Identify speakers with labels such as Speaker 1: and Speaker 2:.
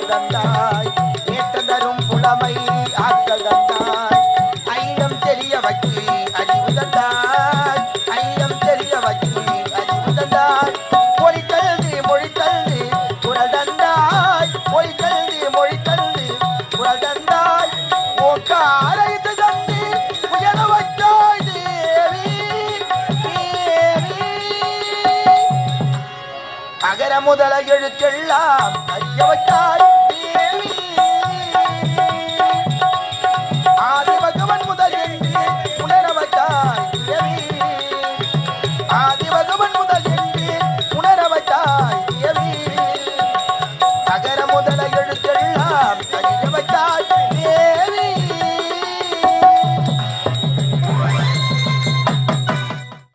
Speaker 1: ஆற்றல் தந்தாய் ஏற்ற தரும் புலமை ஆற்றல் தந்தாய் ஐயம் தெரிய வச்சு அறிவு தந்தாய் ஐயம் தெரிய வச்சு அறிவு தந்தாய் மொழி தந்து குரல் தந்தாய் மொழி தந்து குரல் தந்தாய் ஓக்காரைத்து தந்து உயர வச்சாய் தேவி அகர முதல எழுத்தெல்லாம் அறிய வச்சாய்